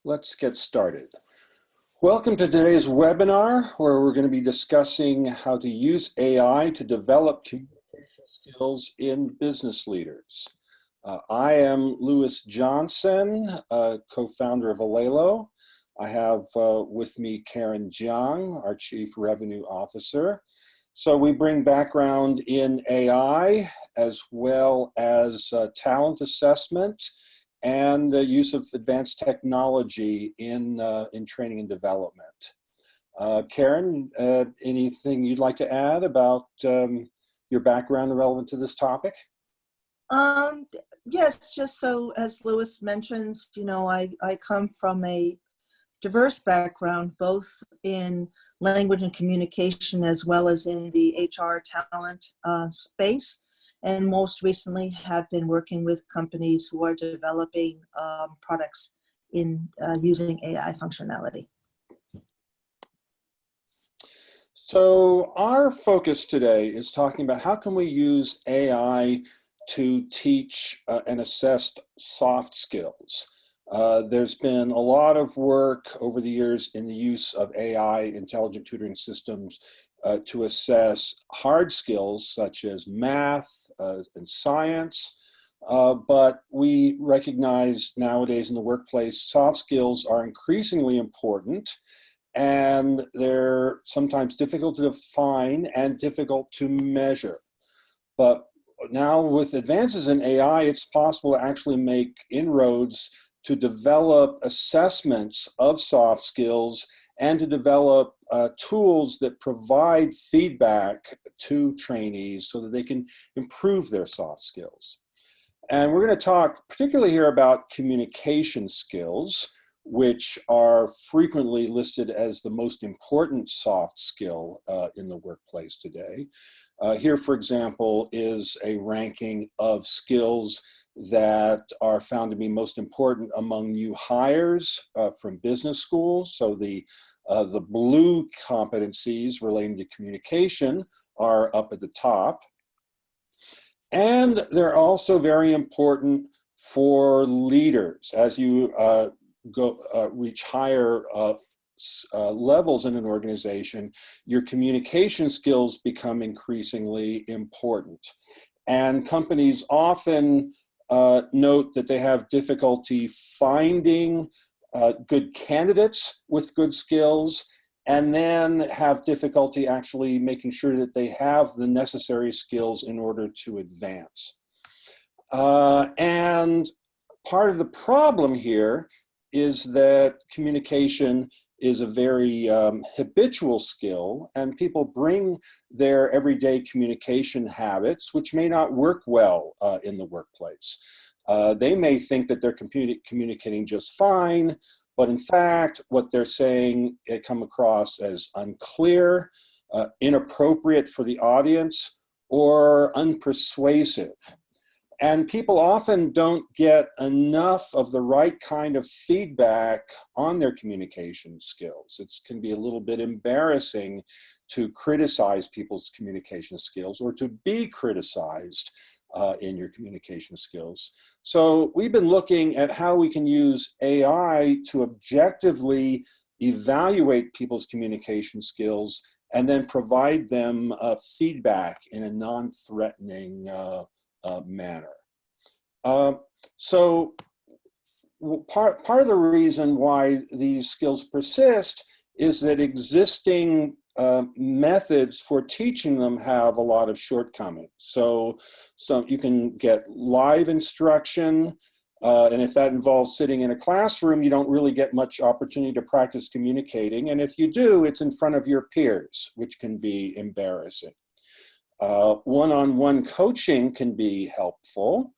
Let's get started. Welcome to today's webinar, where we're going to be discussing how to use AI to develop communication skills in business leaders. I am Louis Johnson, co-founder of Alelo. I have with me Karen Jiang, our Chief Revenue Officer. So we bring background in AI as well as talent assessment and the use of advanced technology in training and development. Karen, anything you'd like to add about your background relevant to this topic? Yes, just so as Louis mentions, I come from a diverse background, both in language and communication as well as in the HR talent space. And most recently have been working with companies who are developing products in using AI functionality. So our focus today is talking about how can we use AI to teach and assess soft skills. There's been a lot of work over the years in the use of AI, intelligent tutoring systems, to assess hard skills such as math and science, but we recognize nowadays in the workplace soft skills are increasingly important, and they're sometimes difficult to define and difficult to measure. But now with advances in AI, it's possible to actually make inroads to develop assessments of soft skills and to develop tools that provide feedback to trainees so that they can improve their soft skills. And we're going to talk particularly here about communication skills, which are frequently listed as the most important soft skill in the workplace today. Here, for example, is a ranking of skills that are found to be most important among new hires from business schools. So the blue competencies relating to communication are up at the top. And they're also very important for leaders. As you reach higher levels in an organization, your communication skills become increasingly important. And companies often note that they have difficulty finding good candidates with good skills, and then have difficulty actually making sure that they have the necessary skills in order to advance. And part of the problem here is that communication is a very habitual skill, and people bring their everyday communication habits, which may not work well in the workplace. They may think that they're communicating just fine, but in fact, what they're saying come across as unclear, inappropriate for the audience, or unpersuasive. And people often don't get enough of the right kind of feedback on their communication skills. It can be a little bit embarrassing to criticize people's communication skills or to be criticized in your communication skills. So we've been looking at how we can use AI to objectively evaluate people's communication skills and then provide them feedback in a non-threatening manner. So part of the reason why these skills persist is that existing methods for teaching them have a lot of shortcomings. So you can get live instruction, and if that involves sitting in a classroom, you don't really get much opportunity to practice communicating. And if you do, it's in front of your peers, which can be embarrassing. One-on-one coaching can be helpful,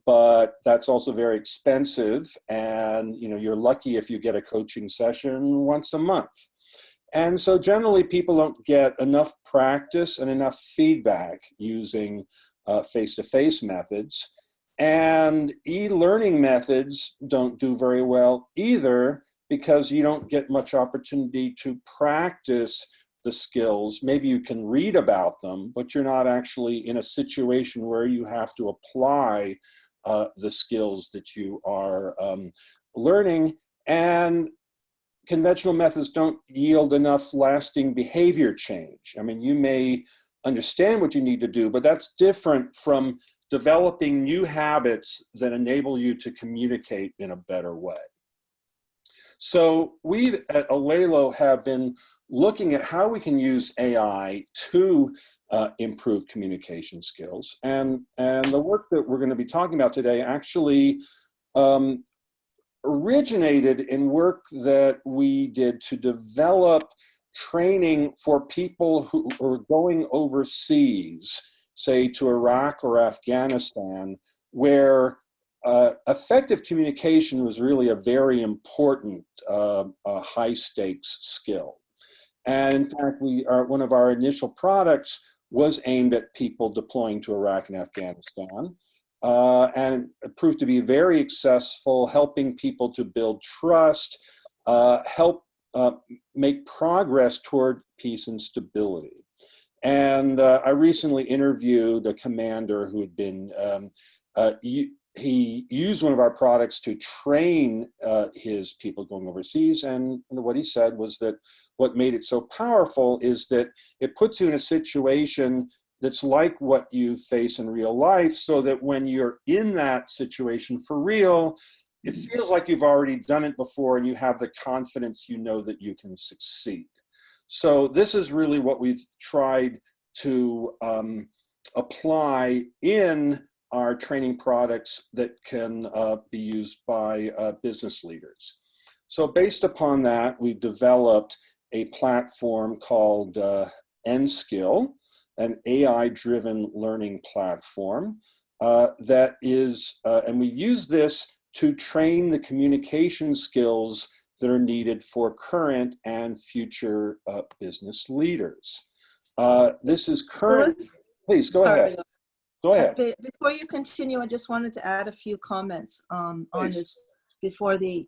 but that's also very expensive, and you're lucky if you get a coaching session once a month. And so generally people don't get enough practice and enough feedback using face-to-face methods, and e-learning methods don't do very well either because you don't get much opportunity to practice the skills. Maybe you can read about them, but you're not actually in a situation where you have to apply the skills that you are learning And conventional methods don't yield enough lasting behavior change. I mean, you may understand what you need to do, but that's different from developing new habits that enable you to communicate in a better way. So we at Alelo have been looking at how we can use AI to improve communication skills. And the work that we're going to be talking about today actually originated in work that we did to develop training for people who are going overseas, say to Iraq or Afghanistan, where effective communication was really a very important high stakes skill. And in fact, one of our initial products was aimed at people deploying to Iraq and Afghanistan. And it proved to be very successful, helping people to build trust, help make progress toward peace and stability. And I recently interviewed a commander who had been, he used one of our products to train his people going overseas. And what he said was that what made it so powerful is that it puts you in a situation that's like what you face in real life, so that when you're in that situation for real, it feels like you've already done it before and you have the confidence you know that you can succeed. So this is really what we've tried to apply in our training products that can be used by business leaders. So based upon that, we developed a platform called N-Skill, an AI-driven learning platform that is, and we use this to train the communication skills that are needed for current and future business leaders. This is current. Louis? Please go Sorry. ahead. Go ahead. Before you continue, I just wanted to add a few comments on this before the.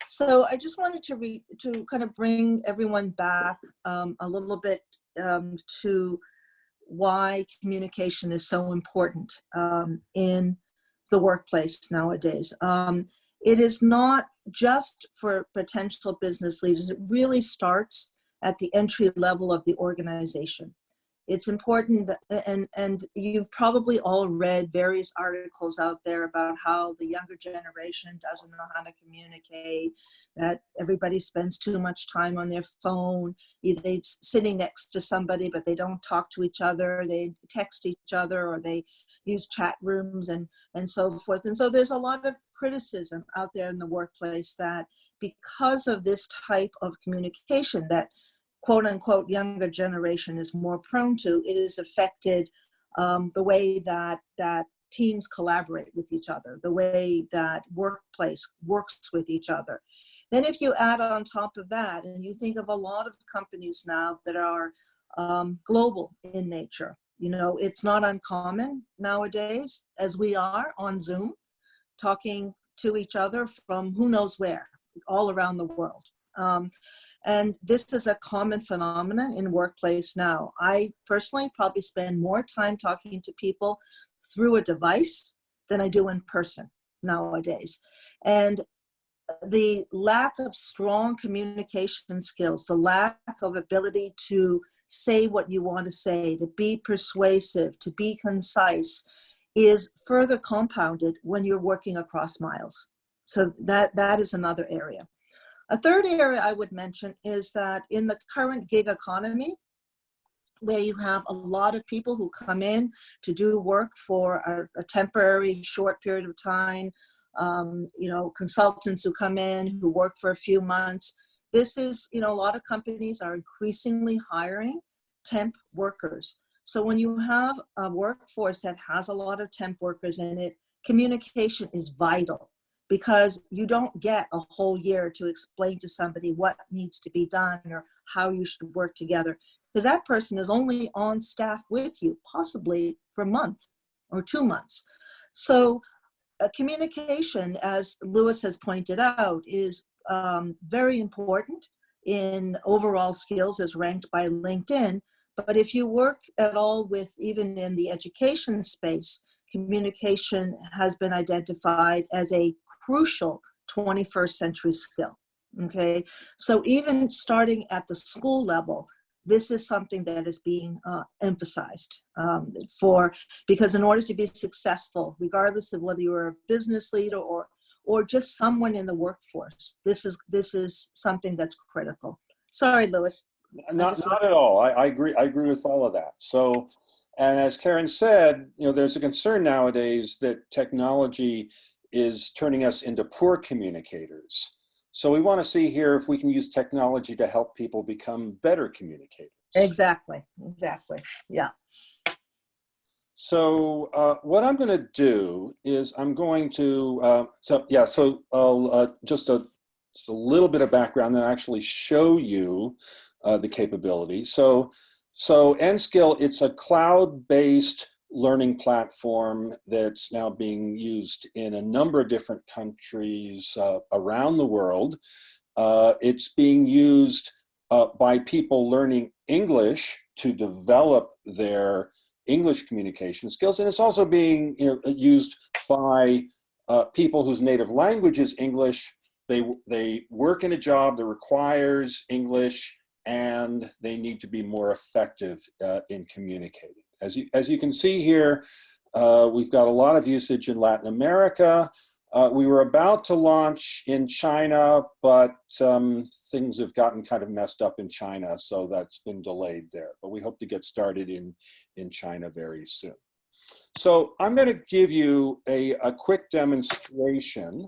So I just wanted to kind of bring everyone back a little bit to why communication is so important in the workplace nowadays. It is not just for potential business leaders. It really starts at the entry level of the organization. It's important that, and you've probably all read various articles out there about how the younger generation doesn't know how to communicate, that everybody spends too much time on their phone, either they're sitting next to somebody but they don't talk to each other, they text each other, or they use chat rooms and so forth. And so there's a lot of criticism out there in the workplace that because of this type of communication that quote unquote younger generation is more prone to, it has affected the way that teams collaborate with each other, the way that workplace works with each other. Then if you add on top of that, and you think of a lot of companies now that are global in nature, you know, it's not uncommon nowadays, as we are on Zoom, talking to each other from who knows where, all around the world. And this is a common phenomenon in workplace now. I personally probably spend more time talking to people through a device than I do in person nowadays. And the lack of strong communication skills, the lack of ability to say what you want to say, to be persuasive, to be concise, is further compounded when you're working across miles. So that is another area. A third area I would mention is that in the current gig economy, where you have a lot of people who come in to do work for a temporary short period of time, you know, consultants who come in who work for a few months. This is, you know, a lot of companies are increasingly hiring temp workers. So when you have a workforce that has a lot of temp workers in it, communication is vital, because you don't get a whole year to explain to somebody what needs to be done or how you should work together, because that person is only on staff with you, possibly for a month or 2 months. So communication, as Louis has pointed out, is very important in overall skills as ranked by LinkedIn. But if you work at all with, even in the education space, communication has been identified as a crucial 21st century skill. Okay, so even starting at the school level, this is something that is being emphasized because in order to be successful, regardless of whether you're a business leader or just someone in the workforce, this is something that's critical. Sorry, Louis. Not at all. I agree. I agree with all of that. So, and as Karen said, there's a concern nowadays that technology is turning us into poor communicators. So we want to see here if we can use technology to help people become better communicators. Exactly. Yeah. So what I'm going to do is I'm going to, I'll just a little bit of background, then actually show you the capability. So Nskill, it's a cloud-based learning platform that's now being used in a number of different countries around the world. It's being used by people learning English to develop their English communication skills, and it's also being used by people whose native language is English. They work in a job that requires English, and they need to be more effective in communicating. As you can see here, we've got a lot of usage in Latin America. We were about to launch in China, but things have gotten kind of messed up in China, so that's been delayed there. But we hope to get started in China very soon. So I'm going to give you a quick demonstration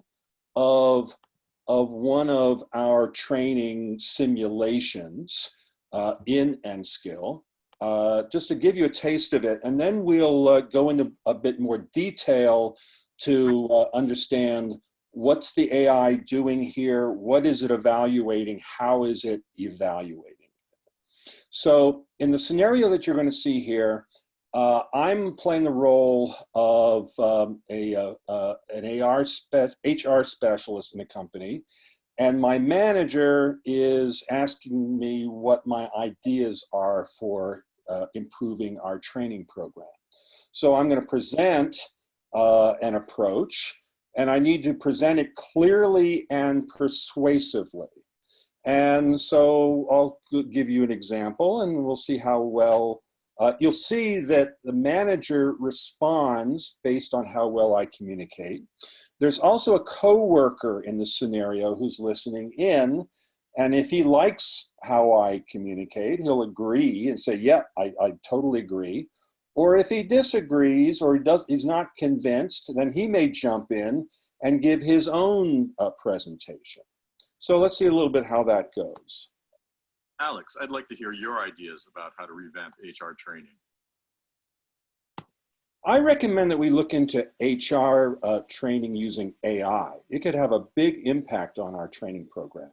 of one of our training simulations in Nskill, just to give you a taste of it, and then we'll go into a bit more detail to understand what's the AI doing here, what is it evaluating, how is it evaluating. So in the scenario that you're going to see here, I'm playing the role of an HR specialist in a company, and my manager is asking me what my ideas are for improving our training program. So I'm going to present an approach, and I need to present it clearly and persuasively. And so I'll give you an example, and we'll see how well. You'll see that the manager responds based on how well I communicate. There's also a coworker in the scenario who's listening in, and if he likes how I communicate, he'll agree and say, yeah, I totally agree. Or if he disagrees or he's not convinced, then he may jump in and give his own presentation. So let's see a little bit how that goes. Alex, I'd like to hear your ideas about how to revamp HR training. I recommend that we look into HR training using AI. It could have a big impact on our training program.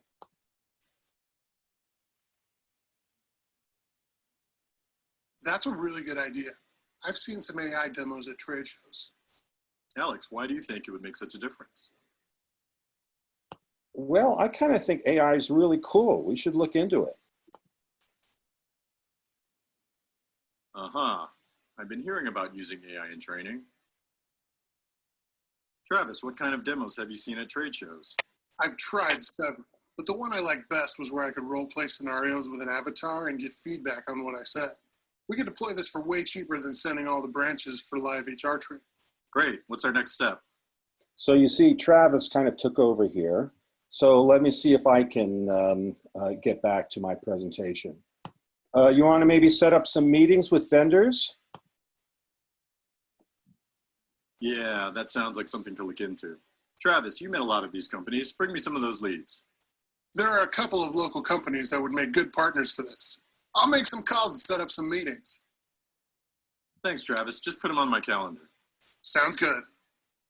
That's a really good idea. I've seen some AI demos at trade shows. Alex, why do you think it would make such a difference? Well, I kind of think AI is really cool. We should look into it. Uh-huh. I've been hearing about using AI in training. Travis, what kind of demos have you seen at trade shows? I've tried several, but the one I liked best was where I could role play scenarios with an avatar and get feedback on what I said. We could deploy this for way cheaper than sending all the branches for live HR training. Great. What's our next step? So you see, Travis kind of took over here. So let me see if I can get back to my presentation. You want to maybe set up some meetings with vendors? Yeah, that sounds like something to look into. Travis, you met a lot of these companies. Bring me some of those leads. There are a couple of local companies that would make good partners for this. I'll make some calls and set up some meetings. Thanks, Travis. Just put them on my calendar. Sounds good.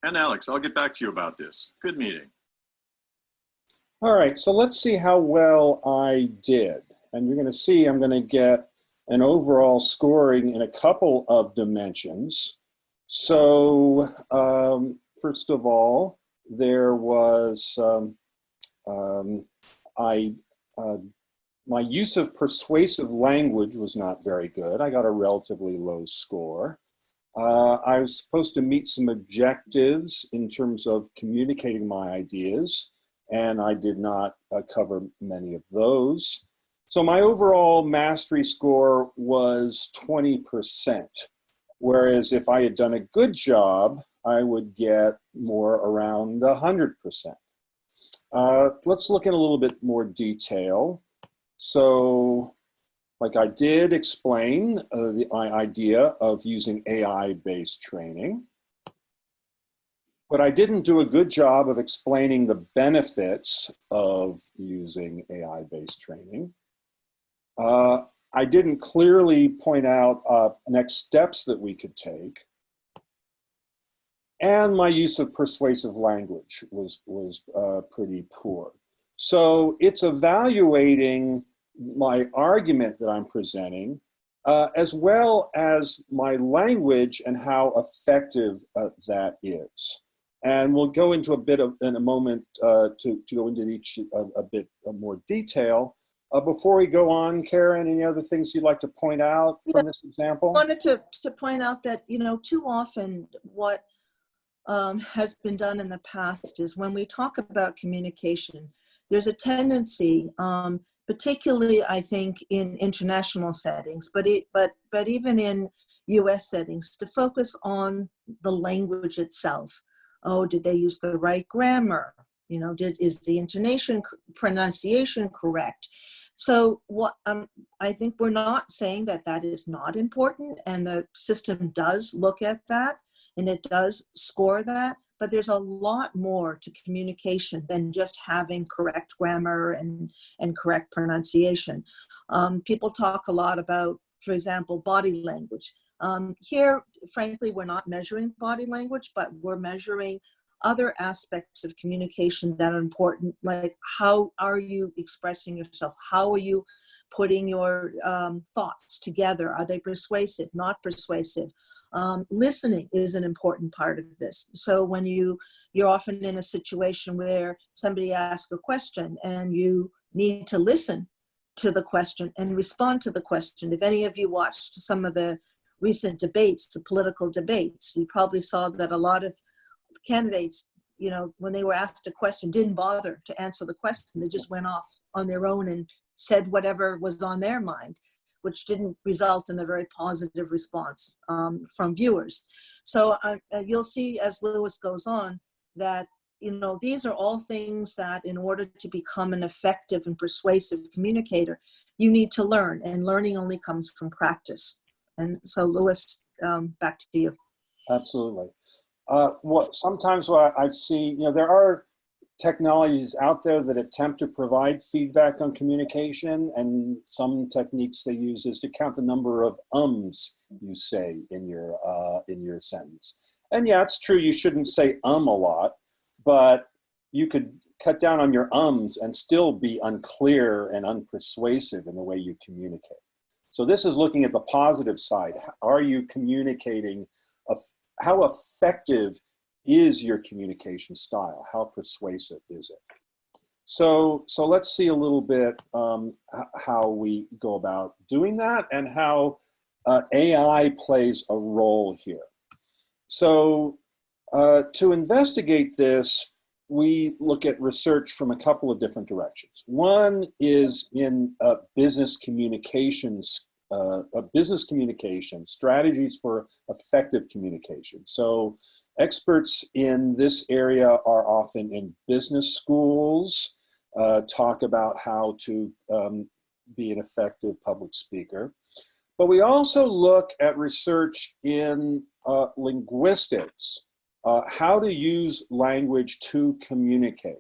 And Alex, I'll get back to you about this. Good meeting. All right, so let's see how well I did. And you're going to see I'm going to get an overall scoring in a couple of dimensions. So first of all, there was my use of persuasive language was not very good. I got a relatively low score. I was supposed to meet some objectives in terms of communicating my ideas, and I did not cover many of those. So my overall mastery score was 20%, whereas if I had done a good job, I would get more around 100%. Let's look in a little bit more detail. So, like I did explain the idea of using AI-based training, but I didn't do a good job of explaining the benefits of using AI-based training. I didn't clearly point out next steps that we could take. And my use of persuasive language was pretty poor. So it's evaluating my argument that I'm presenting, as well as my language and how effective that is. And we'll go into a bit of, in a moment, to go into each a bit more detail. Before we go on, Karen, any other things you'd like to point out from this example? I wanted to point out that, you know, too often what has been done in the past is when we talk about communication, there's a tendency, particularly I think in international settings, but even in US settings, to focus on the language itself. Oh, did they use the right grammar? You know, is the intonation, pronunciation correct? So what I think we're not saying that that is not important, and the system does look at that and it does score that, but there's a lot more to communication than just having correct grammar and correct pronunciation. People talk a lot about, for example, body language. Here, frankly, we're not measuring body language, but we're measuring other aspects of communication that are important, like how are you expressing yourself? How are you putting your thoughts together? Are they persuasive, not persuasive? Listening is an important part of this. So when you're often in a situation where somebody asks a question and you need to listen to the question and respond to the question. If any of you watched some of the recent debates, the political debates, you probably saw that a lot of candidates, you know, when they were asked a question, didn't bother to answer the question. They just went off on their own and said whatever was on their mind, which didn't result in a very positive response from viewers. So you'll see as Lewis goes on that, you know, these are all things that in order to become an effective and persuasive communicator, you need to learn, and learning only comes from practice. And so Lewis, back to you. Absolutely. Sometimes what I've seen, you know, there are technologies out there that attempt to provide feedback on communication, and some techniques they use is to count the number of ums you say in your sentence. And yeah, it's true, you shouldn't say a lot, but you could cut down on your ums and still be unclear and unpersuasive in the way you communicate. So this is looking at the positive side. Are you communicating? How effective is your communication style? How persuasive is it? So let's see a little bit how we go about doing that and how AI plays a role here. So to investigate this, we look at research from a couple of different directions. One is in business communications, strategies for effective communication. So experts in this area are often in business schools, talk about how to be an effective public speaker. But we also look at research in linguistics, how to use language to communicate.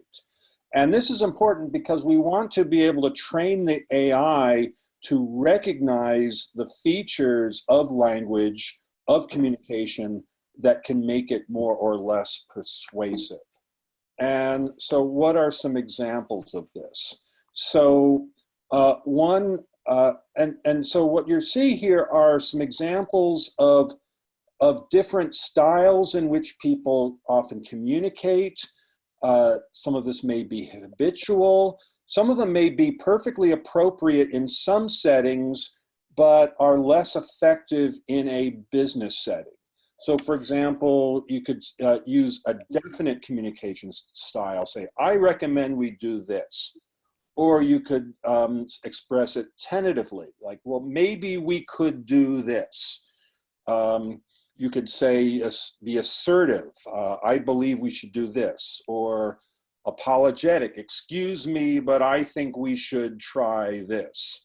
And this is important because we want to be able to train the AI to recognize the features of language, of communication, that can make it more or less persuasive. And so what are some examples of this? So so what you see here are some examples of different styles in which people often communicate. Some of this may be habitual. Some of them may be perfectly appropriate in some settings, but are less effective in a business setting. So for example, you could use a definite communication style, say, I recommend we do this. Or you could express it tentatively, like, well, maybe we could do this. You could say, be assertive, I believe we should do this. Or apologetic, excuse me, but I think we should try this.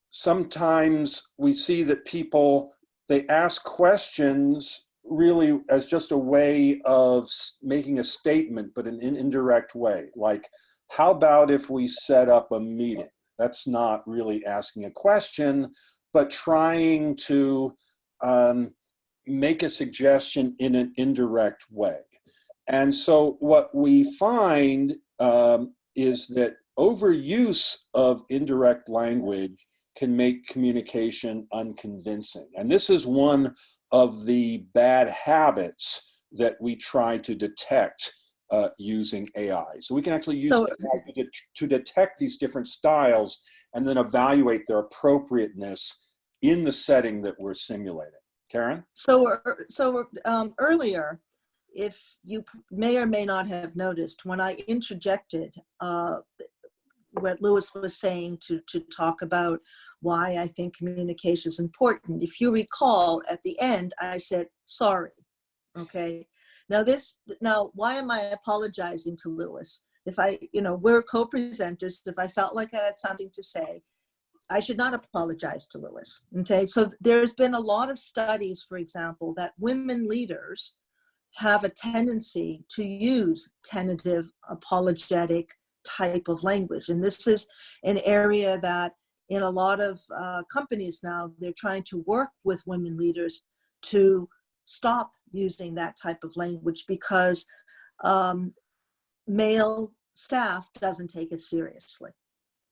Sometimes we see that people, they ask questions really as just a way of making a statement, but in an indirect way. Like, how about if we set up a meeting? That's not really asking a question, but trying to make a suggestion in an indirect way. And so what we find is that overuse of indirect language can make communication unconvincing. And this is one of the bad habits that we try to detect using AI. So we can actually use AI to detect these different styles and then evaluate their appropriateness in the setting that we're simulating. Karen? So earlier, if you may or may not have noticed, when I interjected what Lewis was saying to talk about why I think communication is important, if you recall, at the end, I said, sorry, okay? Now, why am I apologizing to Lewis? If we're co-presenters, if I felt like I had something to say, I should not apologize to Lewis, okay? So there's been a lot of studies, for example, that women leaders have a tendency to use tentative, apologetic type of language. And this is an area that in a lot of companies now, they're trying to work with women leaders to stop using that type of language because male staff doesn't take it seriously.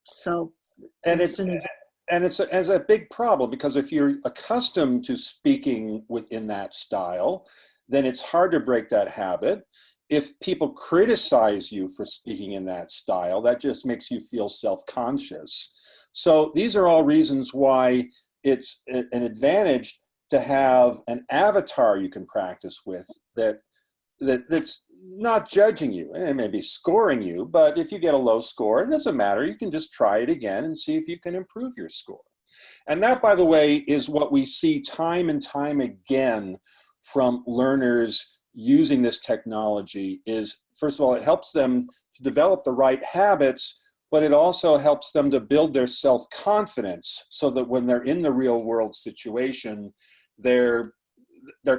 So, it's a big problem, because if you're accustomed to speaking within that style, then it's hard to break that habit. If people criticize you for speaking in that style, that just makes you feel self-conscious. So these are all reasons why it's an advantage to have an avatar you can practice with that's not judging you. And it may be scoring you, but if you get a low score, it doesn't matter. You can just try it again and see if you can improve your score. And that, by the way, is what we see time and time again from learners using this technology. Is, first of all, it helps them to develop the right habits, but it also helps them to build their self-confidence so that when they're in the real world situation, they're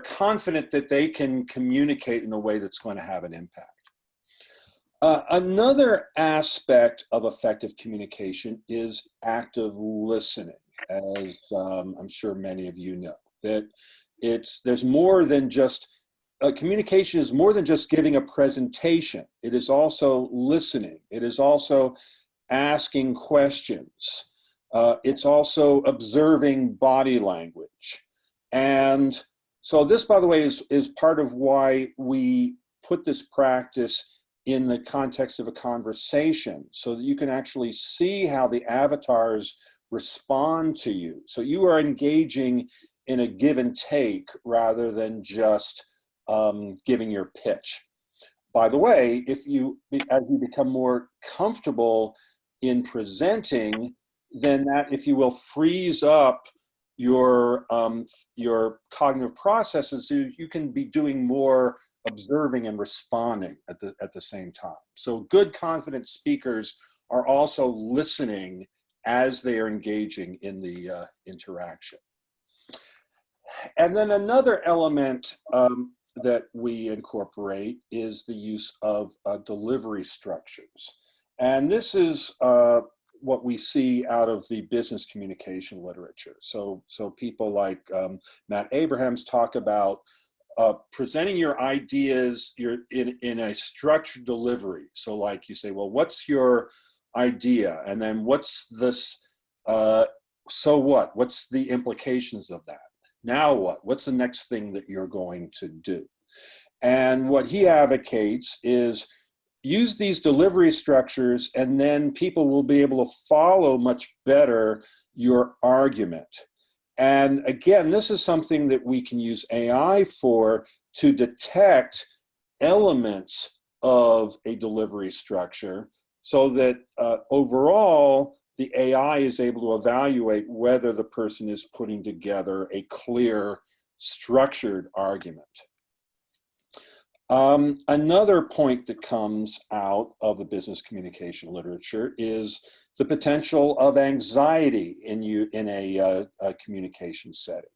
confident that they can communicate in a way that's going to have an impact. Another aspect of effective communication is active listening, as I'm sure many of you know. That there's more than just, communication is more than just giving a presentation. It is also listening. It is also asking questions. It's also observing body language. And so this, by the way, is part of why we put this practice in the context of a conversation, so that you can actually see how the avatars respond to you. So you are engaging in a give and take rather than just giving your pitch. By the way, as you become more comfortable in presenting, then that, if you will, frees up your cognitive processes, so you can be doing more observing and responding at the same time. So good, confident speakers are also listening as they are engaging in the interaction. And then another element that we incorporate is the use of delivery structures. And this is what we see out of the business communication literature. So people like Matt Abrahams talk about presenting your ideas in a structured delivery. So like you say, well, what's your idea? And then what's this, so what? What's the implications of that? Now what? What's the next thing that you're going to do? And what he advocates is use these delivery structures, and then people will be able to follow much better your argument. And again, this is something that we can use AI for to detect elements of a delivery structure so that overall, the AI is able to evaluate whether the person is putting together a clear, structured argument. Another point that comes out of the business communication literature is the potential of anxiety in a communication setting.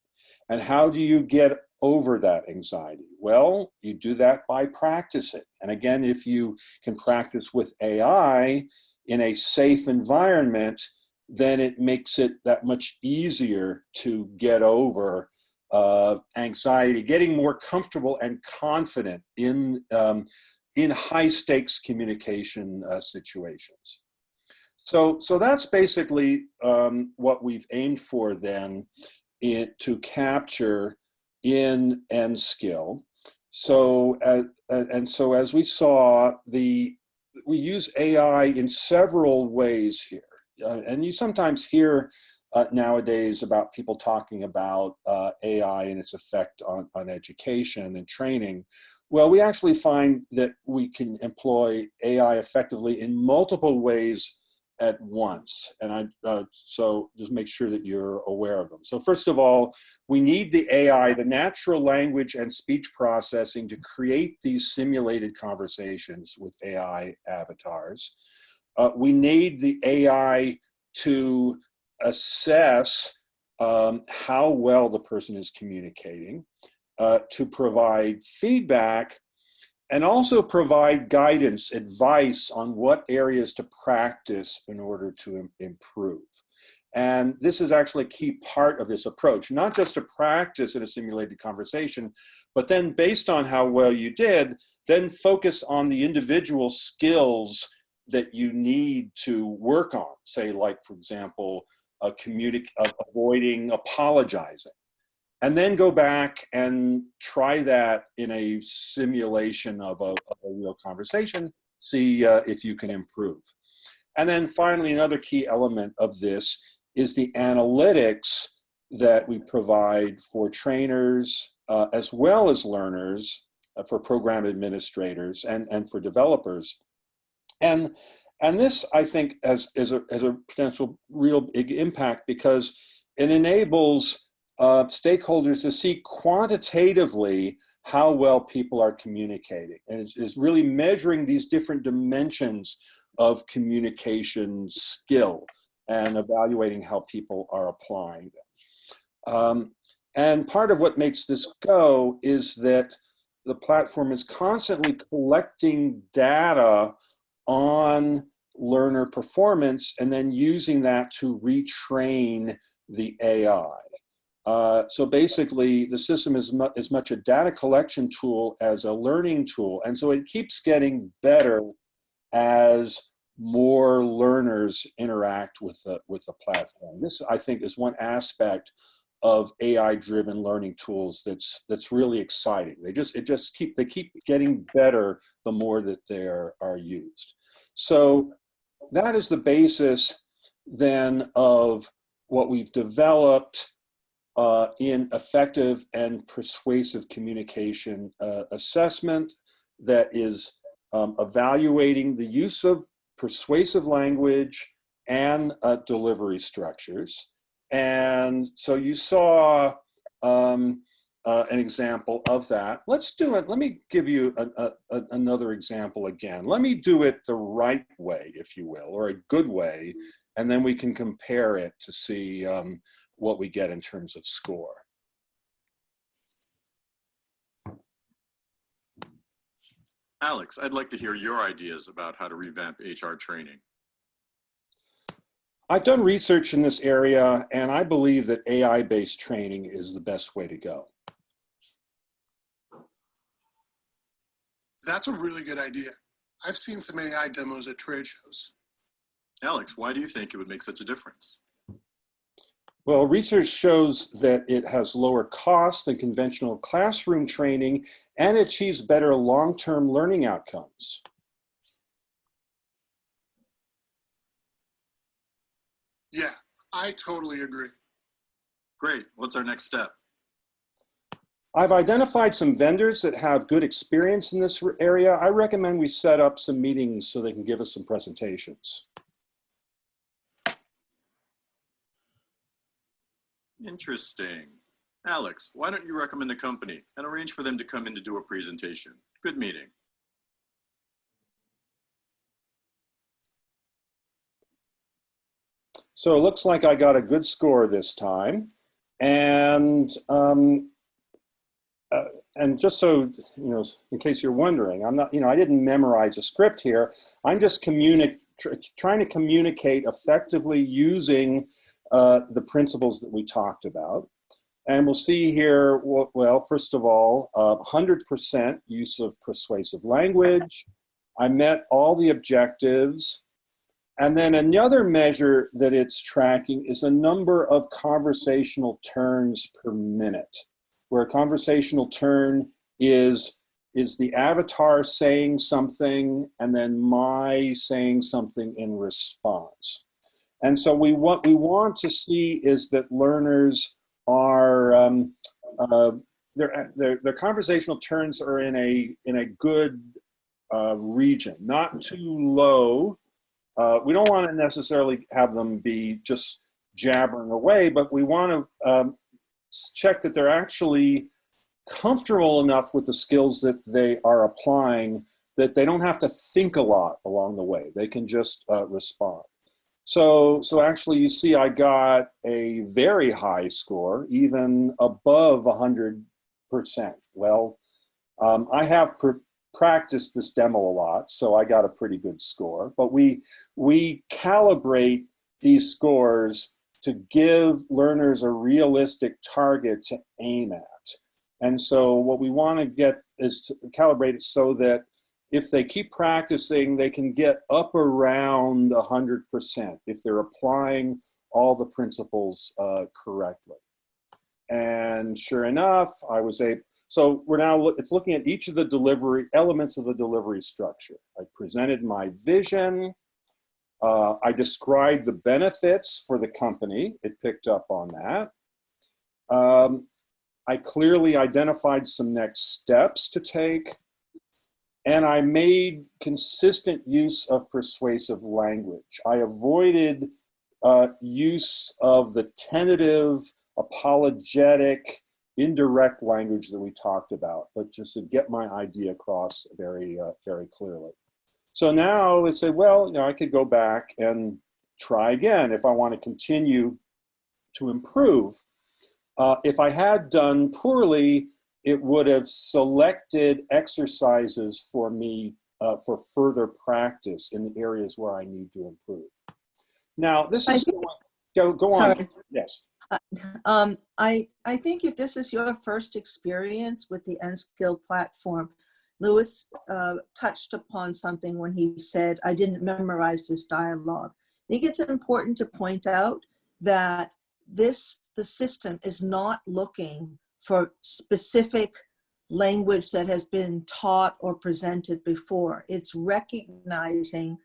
And how do you get over that anxiety? Well, you do that by practicing. And again, if you can practice with AI in a safe environment, then it makes it that much easier to get over anxiety, getting more comfortable and confident in high stakes communication situations. So that's basically what we've aimed for then to capture in end skill. So so as we saw, we use AI in several ways here. And you sometimes hear nowadays about people talking about AI and its effect on education and training. Well, we actually find that we can employ AI effectively in multiple ways at once. And so just make sure that you're aware of them. So first of all, we need the AI, the natural language and speech processing, to create these simulated conversations with AI avatars. We need the AI to assess how well the person is communicating, to provide feedback, and also provide guidance, advice on what areas to practice in order to improve. And this is actually a key part of this approach, not just to practice in a simulated conversation, but then based on how well you did, then focus on the individual skills that you need to work on. Say, like, for example, avoiding apologizing. And then go back and try that in a simulation of a real conversation, see if you can improve. And then finally, another key element of this is the analytics that we provide for trainers as well as learners, for program administrators and for developers. And this, I think, has a potential real big impact, because it enables stakeholders to see quantitatively how well people are communicating. And it's really measuring these different dimensions of communication skill and evaluating how people are applying them. And part of what makes this go is that the platform is constantly collecting data on learner performance and then using that to retrain the AI. So basically, the system is as much a data collection tool as a learning tool. And so it keeps getting better as more learners interact with the platform. This, I think, is one aspect of AI-driven learning tools that's really exciting. They keep getting better the more that they are used. So that is the basis then of what we've developed in effective and persuasive communication assessment, that is evaluating the use of persuasive language and delivery structures. And so you saw an example of that. Let's do it. Let me give you another example again. Let me do it the right way, if you will, or a good way, and then we can compare it to see what we get in terms of score. Alex, I'd like to hear your ideas about how to revamp HR training. I've done research in this area, and I believe that AI-based training is the best way to go. That's a really good idea. I've seen some AI demos at trade shows. Alex, why do you think it would make such a difference? Well, research shows that it has lower costs than conventional classroom training and achieves better long-term learning outcomes. Yeah, I totally agree. Great. What's our next step? I've identified some vendors that have good experience in this area. I recommend we set up some meetings so they can give us some presentations. Interesting. Alex, why don't you recommend a company and arrange for them to come in to do a presentation? Good meeting. So it looks like I got a good score this time. And just so, you know, in case you're wondering, I'm not, you know, I didn't memorize a script here. I'm just trying to communicate effectively using the principles that we talked about. And we'll see here, well, first of all, 100% use of persuasive language. I met all the objectives. And then another measure that it's tracking is a number of conversational turns per minute, where a conversational turn is the avatar saying something and then my saying something in response. And so what we want to see is that learners are, their conversational turns are in a good region, not too low. We don't want to necessarily have them be just jabbering away, but we want to check that they're actually comfortable enough with the skills that they are applying that they don't have to think a lot along the way. They can just respond. So actually you see I got a very high score, even above 100%. Well, I have practiced this demo a lot, so I got a pretty good score. But we calibrate these scores to give learners a realistic target to aim at. And so what we want to get is to calibrate it so that if they keep practicing, they can get up around 100% if they're applying all the principles correctly. And sure enough, I was able. So we're now, it's looking at each of the delivery elements of the delivery structure. I presented my vision. I described the benefits for the company. It picked up on that. I clearly identified some next steps to take. And I made consistent use of persuasive language. I avoided use of the tentative, apologetic, indirect language that we talked about, but just to get my idea across very, very clearly. So now let's say, well, you know, I could go back and try again if I want to continue to improve. If I had done poorly, it would have selected exercises for me for further practice in the areas where I need to improve. Now, this is, go on. Sorry. Yes. I think if this is your first experience with the Nskill platform, Lewis touched upon something when he said, I didn't memorize this dialogue. I think it's important to point out that the system is not looking for specific language that has been taught or presented before. It's recognizing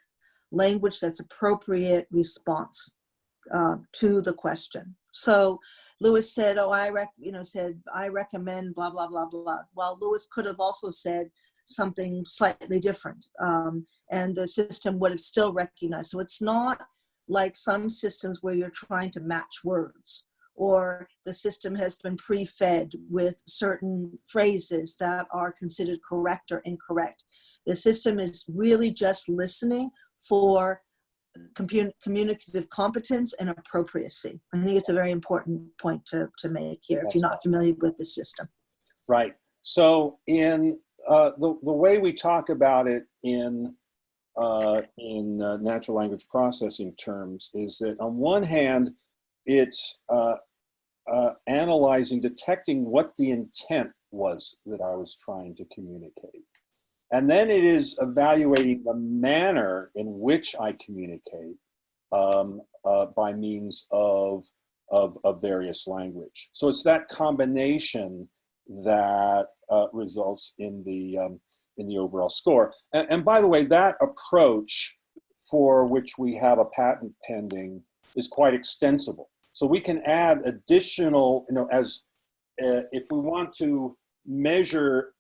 language that's appropriate response to the question. So Lewis said, oh, I recommend blah, blah, blah, blah. Well, Lewis could have also said something slightly different, and the system would have still recognized. So it's not like some systems where you're trying to match words, or the system has been pre-fed with certain phrases that are considered correct or incorrect. The system is really just listening for communicative competence and appropriacy. I think it's a very important point to make here if you're not familiar with the system. Right. So in the way we talk about it in natural language processing terms is that on one hand, it's analyzing, detecting what the intent was that I was trying to communicate. And then it is evaluating the manner in which I communicate by means of various language. So it's that combination that results in the overall score. And by the way, that approach for which we have a patent pending is quite extensible. So we can add additional, as if we want to measure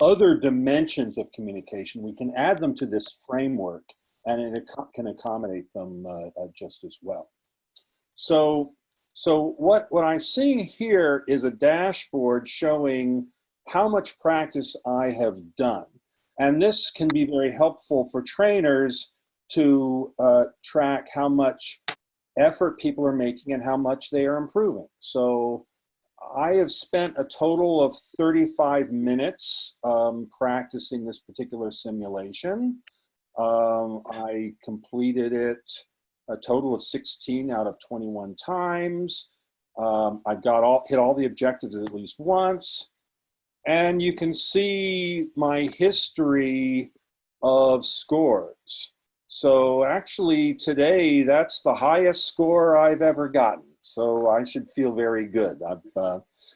other dimensions of communication, we can add them to this framework, and it can accommodate them just as well. So what I'm seeing here is a dashboard showing how much practice I have done. And this can be very helpful for trainers to track how much effort people are making and how much they are improving. So I have spent a total of 35 minutes practicing this particular simulation. I completed it a total of 16 out of 21 times. I've hit all the objectives at least once. And you can see my history of scores. So actually today, that's the highest score I've ever gotten. So I should feel very good.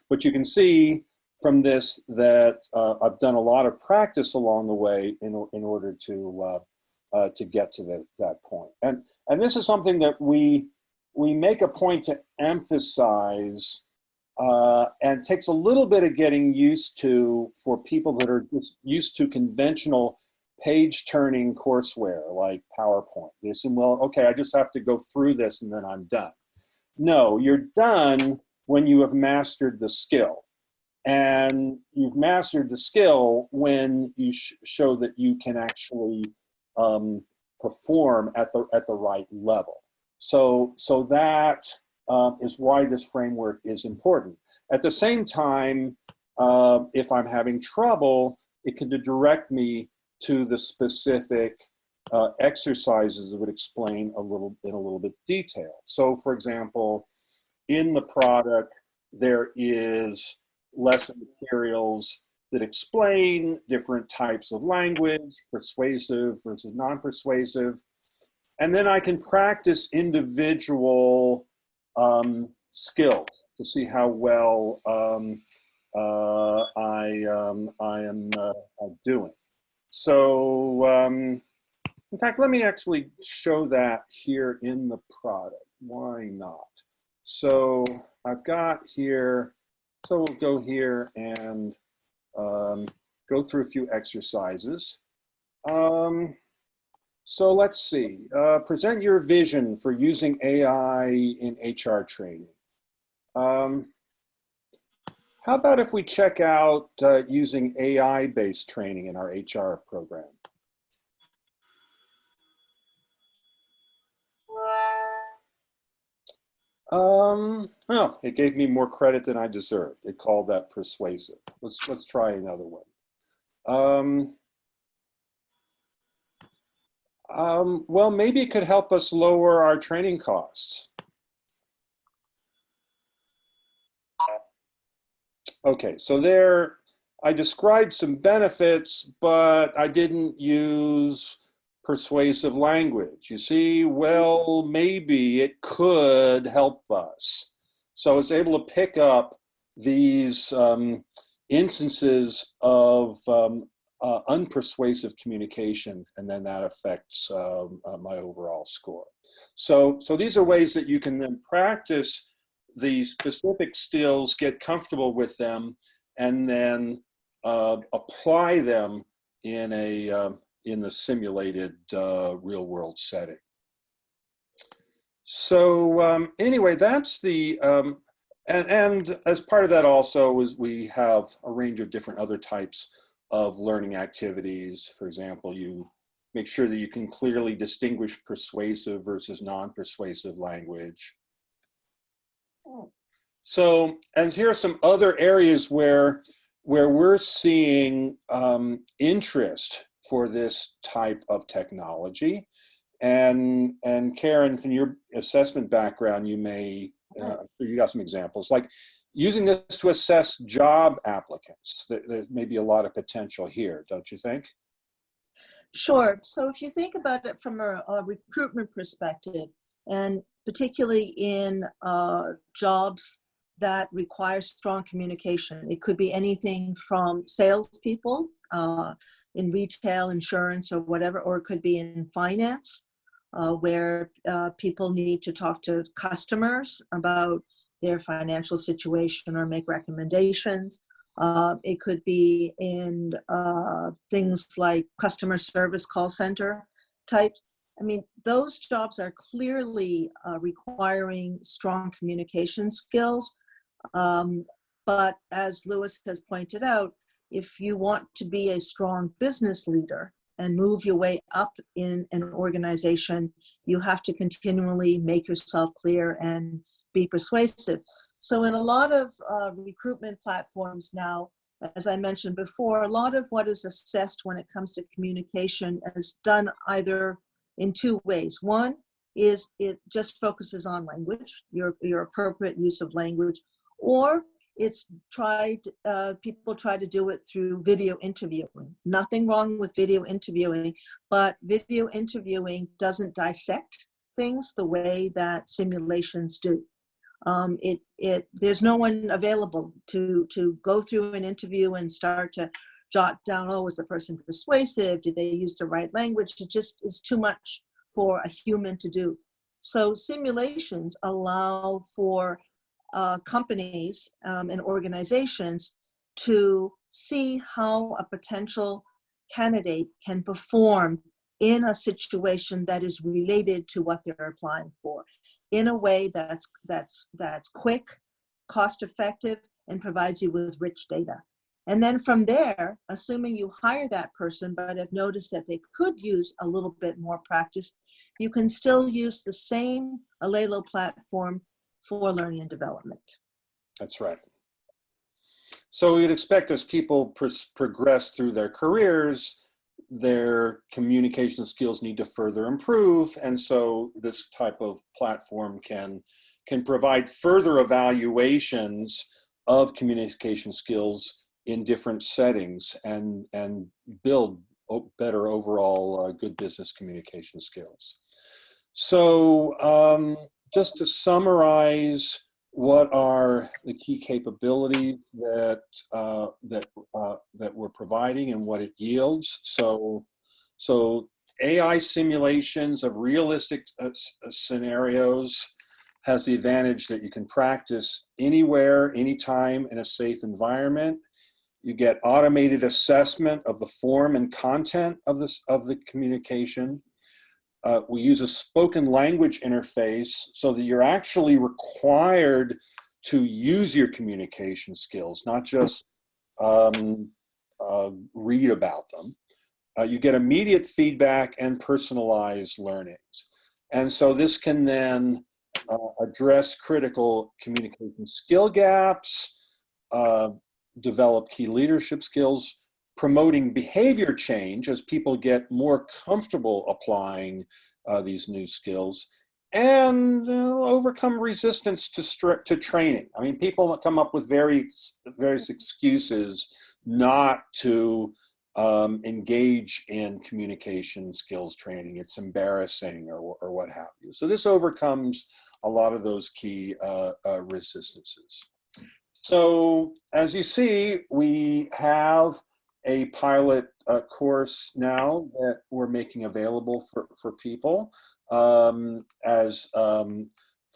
But you can see from this that I've done a lot of practice along the way in order to get to that point. And this is something that we make a point to emphasize, and it takes a little bit of getting used to for people that are just used to conventional page turning courseware like PowerPoint. They assume, well, okay, I just have to go through this and then I'm done. No, you're done when you have mastered the skill. And you've mastered the skill when you show that you can actually perform at the right level. So that is why this framework is important. At the same time, if I'm having trouble, it can direct me to the specific exercises that would explain in a little bit detail. So for example, in the product, there is lesson materials that explain different types of language, persuasive versus non-persuasive. And then I can practice individual skills to see how well I am doing. So, in fact, let me actually show that here in the product. Why not? So I've got here, so we'll go here and go through a few exercises. So let's see, present your vision for using AI in HR training. How about if we check out using AI-based training in our HR program? Oh, it gave me more credit than I deserved. It called that persuasive. Let's try another one. Well, maybe it could help us lower our training costs. Okay, so there I described some benefits, but I didn't use persuasive language. You see, well, maybe it could help us. So it's able to pick up these instances of unpersuasive communication, and then that affects my overall score. So these are ways that you can then practice the specific skills, get comfortable with them, and then apply them in the simulated real world setting. So anyway, that's the and as part of that also is we have a range of different other types of learning activities. For example, you make sure that you can clearly distinguish persuasive versus non-persuasive language. So, and here are some other areas where we're seeing interest for this type of technology. And Karen, from your assessment background, you may, you got some examples, like using this to assess job applicants. There may be a lot of potential here, don't you think? Sure. So if you think about it from a recruitment perspective, and particularly in jobs that require strong communication, it could be anything from salespeople in retail, insurance, or whatever, or it could be in finance. where people need to talk to customers about their financial situation or make recommendations. It could be in things like customer service call center type. I mean, those jobs are clearly requiring strong communication skills. But as Lewis has pointed out, if you want to be a strong business leader and move your way up in an organization, you have to continually make yourself clear and be persuasive. So in a lot of recruitment platforms now, as I mentioned before, a lot of what is assessed when it comes to communication is done either in two ways. One is it just focuses on language, your appropriate use of language, or it's people try to do it through video interviewing. Nothing wrong with video interviewing, but video interviewing doesn't dissect things the way that simulations do. There's no one available to go through an interview and start to jot down, oh, was the person persuasive? Did they use the right language? It just is too much for a human to do. So simulations allow for companies and organizations to see how a potential candidate can perform in a situation that is related to what they're applying for, in a way that's quick, cost effective, and provides you with rich data. And then from there, assuming you hire that person, but have noticed that they could use a little bit more practice, you can still use the same Alelo platform for learning and development. That's right. So we'd expect as people progress through their careers, their communication skills need to further improve. And so this type of platform can provide further evaluations of communication skills in different settings and build better overall good business communication skills. So just to summarize, what are the key capabilities that we're providing and what it yields? So AI simulations of realistic scenarios has the advantage that you can practice anywhere, anytime in a safe environment. You get automated assessment of the form and content of the communication. We use a spoken language interface so that you're actually required to use your communication skills, not just read about them. You get immediate feedback and personalized learnings. And so this can then address critical communication skill gaps, develop key leadership skills, promoting behavior change as people get more comfortable applying these new skills, and overcome resistance to training. I mean, people come up with various excuses not to engage in communication skills training. It's embarrassing or what have you. So this overcomes a lot of those key resistances. So as you see, we have a pilot course now that we're making available for people. For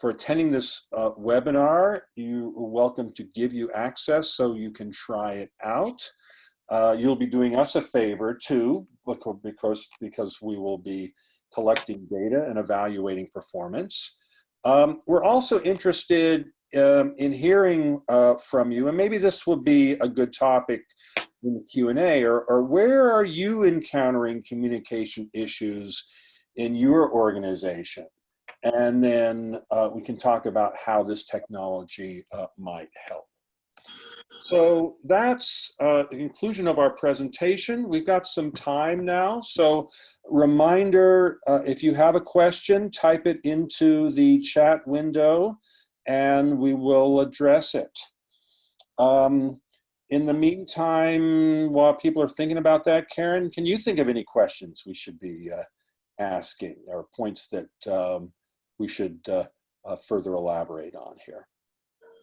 attending this webinar, you're welcome to give you access so you can try it out. You'll be doing us a favor too, because we will be collecting data and evaluating performance. We're also interested in hearing from you, and maybe this would be a good topic in the Q&A, or where are you encountering communication issues in your organization? And then we can talk about how this technology might help. So that's the conclusion of our presentation. We've got some time now. So reminder, if you have a question, type it into the chat window and we will address it. In the meantime, while people are thinking about that, Karen, can you think of any questions we should be asking, or points that we should further elaborate on here?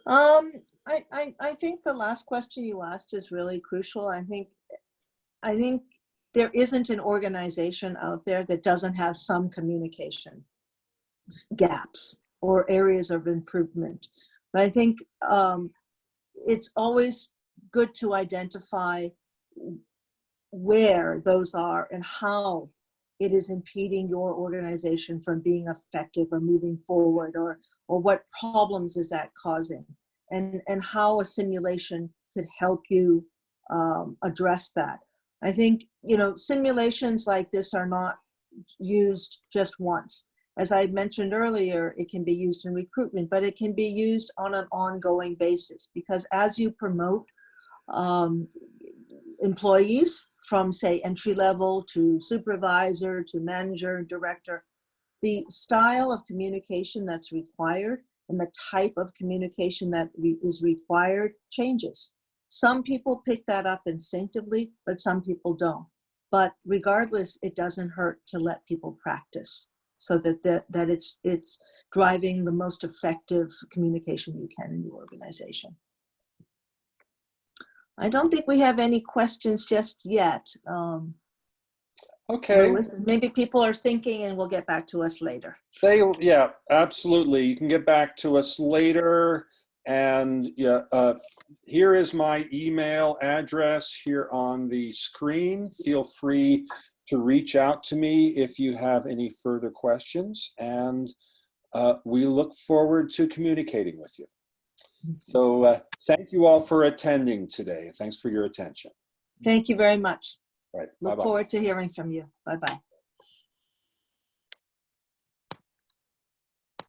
I think the last question you asked is really crucial. I think there isn't an organization out there that doesn't have some communication gaps or areas of improvement. But I think it's always good to identify where those are and how it is impeding your organization from being effective or moving forward, or what problems is that causing, and how a simulation could help you address that. I think, you know, simulations like this are not used just once. As I mentioned earlier, it can be used in recruitment, but it can be used on an ongoing basis, because as you promote employees from, say, entry level to supervisor to manager, director, the style of communication that's required and the type of communication that is required changes. Some people pick that up instinctively, but some people don't. But regardless, it doesn't hurt to let people practice, so that it's driving the most effective communication you can in your organization. I don't think we have any questions just yet. Okay. Louis, maybe people are thinking and will get back to us later. Yeah, absolutely. You can get back to us later. And yeah, here is my email address here on the screen. Feel free to reach out to me if you have any further questions. And we look forward to communicating with you. So thank you all for attending today. Thanks for your attention. Thank you very much. Right. Look Bye-bye. forward to hearing from you. Bye-bye.